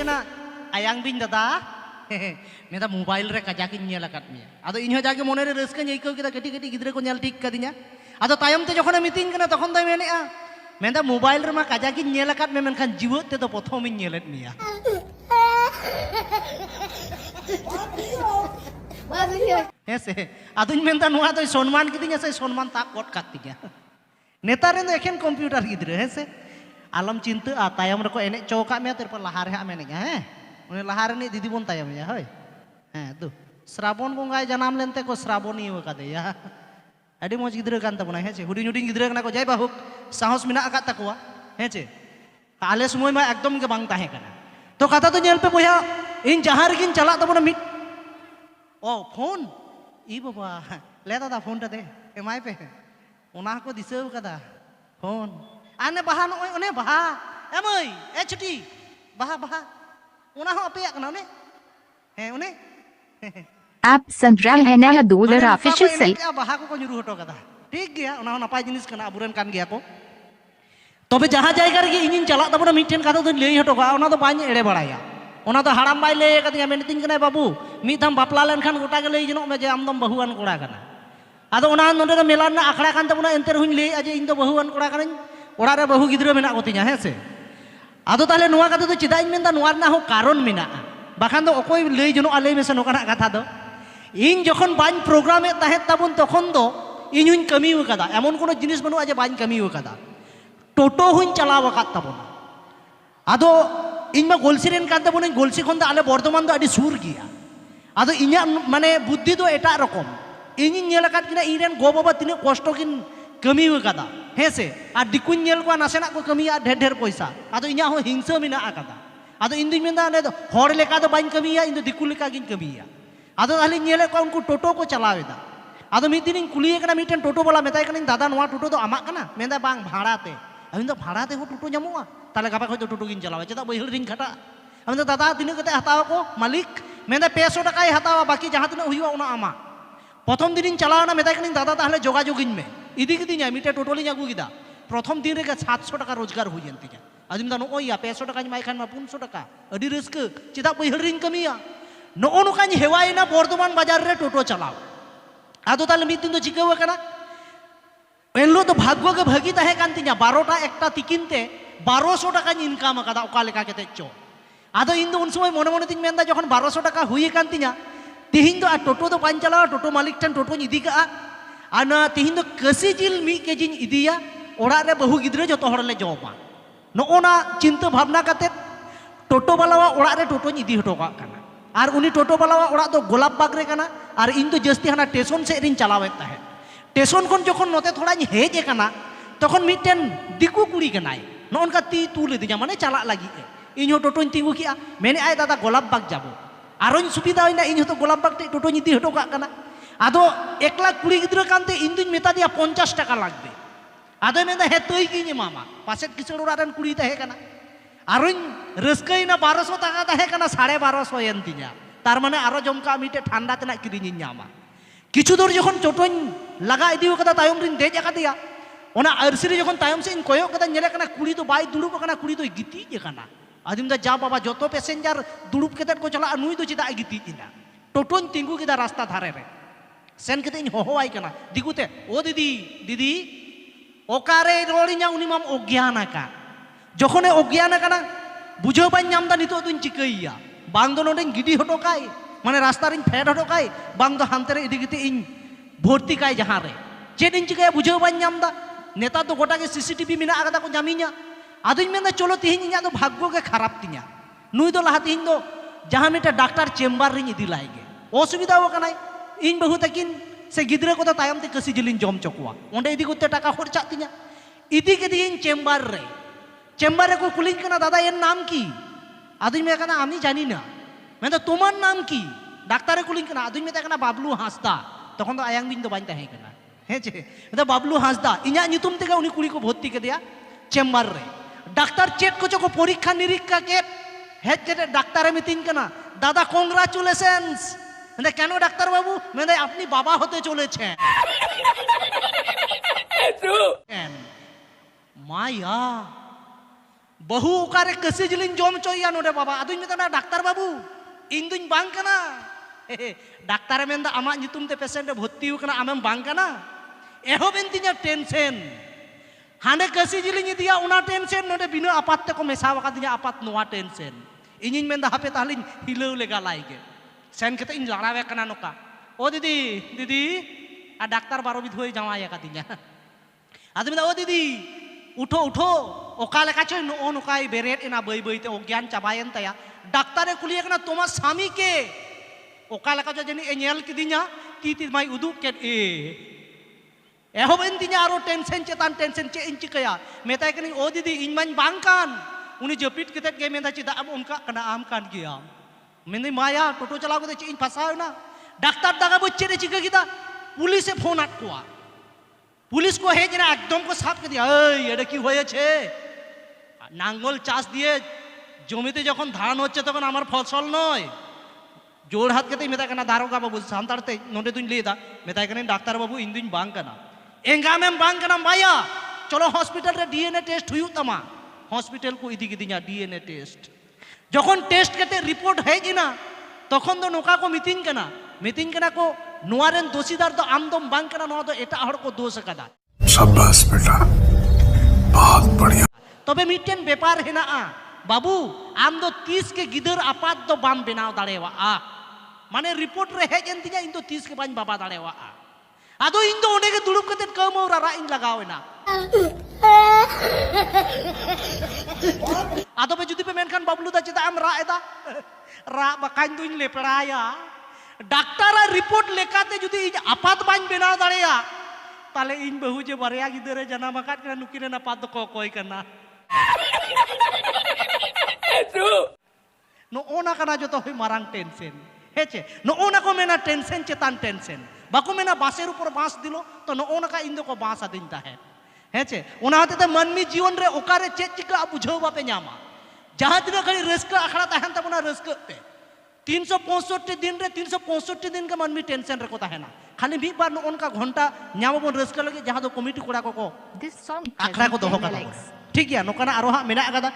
कना आयांग बिन दादा मेदा मोबाइल रे काजाकिन नेल आकाद मिया आदो इन हो जाके मोने रे रस्काñ आइकाव केदा कटी कटी गिद्रे को नेल ठीक कदिnya आदो तायम ते जखन मितिन कना तखन दो मेनेआ मेदा मोबाइल रे मा काजाकिन नेल आकाद मे मेनखान जीवत ते तो प्रथम इन नेलेत मिया हेसे आदुñ मेनदा नुआ तो सम्मान किदिnya से सम्मान ताक गट कातिnya नेतार रे एखेन कंप्यूटर गिद्रे हेसे आलम चिंता आ तायम रे को एने चौका मे तेरपर लहा रे हा मेनेगा हैं उन्हें लहा रे नि दीदी बोन तायम या होय हैं दु श्रावण बंगाय जनाम लेनते को श्रावणी वकादेया अडी मज गिद्रे कान तबना हेचे हुडिं हुडिं गिद्रे कना को जाय बाहुक साहस मिना आकात तकवा हेचे आले समय मा एकदम के बांग ताहे कना तो कथा तो नेल पे बोया इन जहां रेगिन चला तबना मिट ओ फोन ई बाबा ले दादा फोन ता दे एमाय पे ओना को दिसेव कदा फोन आने बहा नय ओने बहा एमय ए छुटी बहा बहा ओना हो अपेया कना ने हे ओने आप सुन रहे हैं नया डॉलर ऑफिशियल से बहा को nyuruh हटो कदा ठीक गया ओना नापाय जिनिस कना अबुरेन कान गया को तबे जहां जायगा रे इनिन चला तबना मिटन कथा तो लई हटो का ओना तो बाñ एड़े बड़ाया ओना तो हाड़ाम बाय लई कदिया मेनतिन कना बाबू मी धाम बापला लेन खान गोटा के लई जनो मे जे आमदम बहुआन कोड़ा कना आदो ओना नोडे रे मेला ना आखड़ा कान तबना एंते रहुñ लई अजे इन दो बहुआन कोड़ा कनाñ ओड़ा रे बहु गिद्रो मेना कोतिnya हेसे आदो ताले नुआ कथा तो चिदा इन मेनदा नुआ ना हो कारण मेना बाखान दो अकोय लई जनो आले मेसे नोकाना कथा दो इन जखन बाñ प्रोग्राम ए ताहे ताबुन तखन दो इñuñ कमी वकादा एमन कोनो जिनिस बनु अजे बाñ कमी वकादा टोटो हुñ चलाव वकात ताबुना आदो इन मा गोलसी रेन कान ताबुन गोलसी खन दो आले बर्धमान दो अडी सुर गिया आदो इñा माने बुद्धि दो एटा रकम इñिñ नेल आकाद किना इन रेन गो बाबा तिने कष्ट किन कमी वकादा हेसे आ दिकुñ नेल को नासेना को कमिया ढेर ढेर पैसा आदो इñा हो हिंसा मिना आकादा आदो इन दुñ मेनदा ने दो हर लेका दो बाñ कमिया इन दो दिकु लेका गिन कमिया आदो ताहले नेले को उनको टोटो को चलावेदा आदो मिद दिन कुलिए कना मिटन टोटो वाला मेताय कना दादा नोआ टोटो दो आमाक कना मेंदा बांग भाड़ाते अबिन दो भाड़ाते हो टोटो ᱧᱟᱢᱚᱜᱼᱟ ताले गापा खय दो टोटो गिन चलावे चेदा बैहल रिन खटा अबिन दो दादा तिना कते हताव को मालिक मेंदा 500 टाकाय हतावा बाकी जहां तना हुइवा ओना आमा प्रथम दिन चलावना मेताय कना दादा ताहले जोगाजोगिन में इदी किदिnya मिटे टोटो लिñ आगु गिदा प्रथम दिन रे 700 टाका रोजगार हुइयन तिnya आदिम दा नोया 500 टाका माय खान मा 500 टाका अडी रस्क चेदा बैहल रिन कमिया नो नोकाñ हेवायना बर्धमान बाजार रे टोटो चलाव आदो ताले मिद दिन दो चिकाव कना एनलो तो भाग्य के भागी ताहे कान तिnya 12टा एकटा तिकिनते 1200 टाका इनकाम कदा ओका लेका केते चो आदो इन दो उन समय मने मने तिñ मेनदा जखन 1200 टाका हुई कान तिnya तिहिन दो आ टोटो दो बाñ चलावा टोटो मालिक ठन टोटो इदी का आना तिहिन दो कसी जिल 1 केजी इदिया ओड़ा रे बहु गिद्रे जतो हड़ ले जमा नोना चिंता भावना काते टोटो वाला ओड़ा रे टोटो इदी हटो का कना और उनी टोटो वाला ओड़ा दो गोलाप बाग रे कना और इन दो जस्ती हाना स्टेशन से रिन चलावे ताहे स्टेशन खन जखन नते थोड़ा हेज कना तखन मिटन दिकु कुड़ी कनाय नोनका ती तुले दिया माने चला लगी इन टोटो तिंगु किया मेने आय दादा गोलाप बाग जाबो आरोñ सुविधा होइना इन तो गोलाप बाग ते टोटो इदी हटो का कना आदो एकला कुड़ी गिद्रा कानते इन दुñ मेता दिया 50 टाका लागबे आदो मेंदा हे तई गिñ मामा पासे किसड़ ओड़ा रन कुड़ी ताहे कना आरोñ रस्कैना 1200 टाका ताहे कना 1250 एन तिnya तार माने आरो जमका मिटे ठंडा तना किरिñ ᱧामा किछु दूर जखन टोटोñ लगा इदी कदा तायम रिन देज आकादिया ओना आरसी रे जखन तायम से इन कोयो कदा नेले कना कुड़ी तो बाय दुड़ुब कना कुड़ी तो गिती जे कना आदिम दा जा बाबा जतो पैसेंजर दुड़ुब केते को चला नुई तो चिदा गिती इना टोटोñ तिंगु किदा रास्ता धारे रे सेन केते इन होहोवाय कना दिगुते ओ दीदी दीदी ओकारे रोड़िña उनी माम अज्ञान आका जखने अज्ञान आकाना बुझो बाñ ᱧᱟᱢदा नितो दुñ चिकैया बांग दो नोडेñ गिडी हटो काय माने रास्ता रिन फेड हटो काय बांग दो हानते रे इदी गिते इन भर्ती काय जहां रे चेद इन चिकैया बुझो बाñ ᱧामदा नेता तो गोटा के सीसीटीवी मिना आकादा को ᱧᱟᱢᱤᱧa आदुñ मेनदा चलो तिहिñ इᱧा दो भाग्य के खराब तिᱧa नुई दो लहा तिहिñ दो जहां मिटा डॉक्टर चेम्बर रिन इदी लायगे असुविधा वकनाय इन बहु तकिन से गिद्रे को तो तायम ते कसी जिलिन जम चकुआ ओंडे इदी कोते टाका खर्चा तिᱧa इदी केदिन चेम्बर रे को कुलिñ कना दादा एर नाम की आदुñ मे कना आमी जानी ना मेंदा तोमार नाम की डाक्तारे कुलिñ कना आदुñ मेता कना बाबलू हांसदा तखन तो आयांग बिन दो बाñ ताहे कना हेचे मेंदा बाबलू हांसदा इñा नितुम तेगा उनी कुड़ी को भर्ती केदिया चेम्बर रे डाक्तार चेक को चको परीक्षा निरीक्षा के हेज केते डाक्तारे मितिñ कना दादा कॉन्ग्रेचुलेशंस मेंदा केन डाक्तार बाबू मेंदा अपनी बाबा होते चलेछेन माया बहु ओकारे कसी जिलिन जम चोया नोडे बाबा अदुኝ मेता डाक्तार बाबू इन दुኝ बांग कना डाक्तार मेंदा आमा नितुम ते पेशेंट भर्ती कना आमेम बांग कना एहो बेंतिया टेंशन हाने कसी जिलिन दिया उना टेंशन नोडे बिना आपात ते को मेसा वकादिया आपात नोआ टेंशन इनिन मेंदा हापे तालिन हिलौ लेगा लाइगे सेन केते इन लड़ावे कना नोका ओ दीदी दीदी आ डाक्तार बारो बिध होय जावाया कादिया आदमी दा ओ दीदी उठो उठो ओका लेका छ नो नोकाय बेरेट एना बई बई ते अज्ञान चाबायन तया डाक्तारे कुलिया कना तोमा स्वामी के ओका लेका जो जनी एनेल किदिया ती माई उदुक के एहोब इंदिया आरो टेंशन चेतान टेंशन चे इन चिकया मेताय कनी ओ दीदी इन माइन बांगकान उनी जपिट केतेट गे मेंदा चिदा अब उनका कना आम कान गिया मेंदी माया टोटो चलाव कते इन फसायो ना डाक्तार दागा बच्चे रे चिका किदा पुलिसे फोन आट कोआ पुलिस को हेज ना एकदम को साफ कर दिया এই এটা কি হয়েছে নাঙ্গল চাষ দিয়ে জমিতে যখন ধান হচ্ছে তখন আমার ফসল নয় জোর হাত কেতে মেতা কেনা দারোগা বাবু সান্তারতে নন্ডে তুই লিয়ে দা মেতা কেন ডাক্তার বাবু ইন দুই বাং কেনা এঙ্গামেম বাং কেনা মাইয়া চলো হসপিটাল রে ডিএনএ টেস্ট হুইউ তামা হসপিটাল को इदी किदिया ডিএনএ টেস্ট যখন টেস্ট কেতে রিপোর্ট হেজ না তখন তো নোকা को মিটিং কেনা को नुआरेन दोषीदार तो आमदम बांग कना नुआ तो एटा हड़ को दोष कदा शाबाश बेटा बहुत बढ़िया तबे मिटेन व्यापार हेना बाबू आम दो 30 के गिदर आपात दो बाम बनाव दाड़ेवा माने रिपोर्ट रे हेज एंतिया इन दो 30 के बाñ बाबा दाड़ेवा आदो इन दो ओने के दुड़ुब कते कमौरा रा इन लगावेना आदो पे जुदी पे मेनखान बाबलू दा चेता आम रा एदा रा बकान दुñ लेपड़ाया डाक्तार रिपोर्ट लेकाते जुदी आपात बाñ बेनाव दाड़ेया ताले इन बहु जे बारया गिदरे जना मकाट कना नुकिन ना पाद को कोई करना नो ओना कना जो तो मारांग टेंशन हेचे नो ओना को मेना टेंशन चेतान टेंशन बाको मेना बासेर ऊपर बांस दिलो तो नो ओना का इंदो को बांस आदिन ताहे हेचे ओना हते मनमी जीवन रे ओकारे चेत चिका बुझाव बापे न्यामा जहां दिन खड़ी रस्क अखड़ा ताहन तबना रस्क पे 365 दिन रे 365 दिन का मनमी टेंशन रखो ताहेना खाली भी बार नो उनका घंटा न्यामबन रस्क लगे जहां दो कमिटी कोड़ा को This song आखड़ा को दोहो doesn't कता likes. ठीक है नोकाना आरो हा मेना आगदा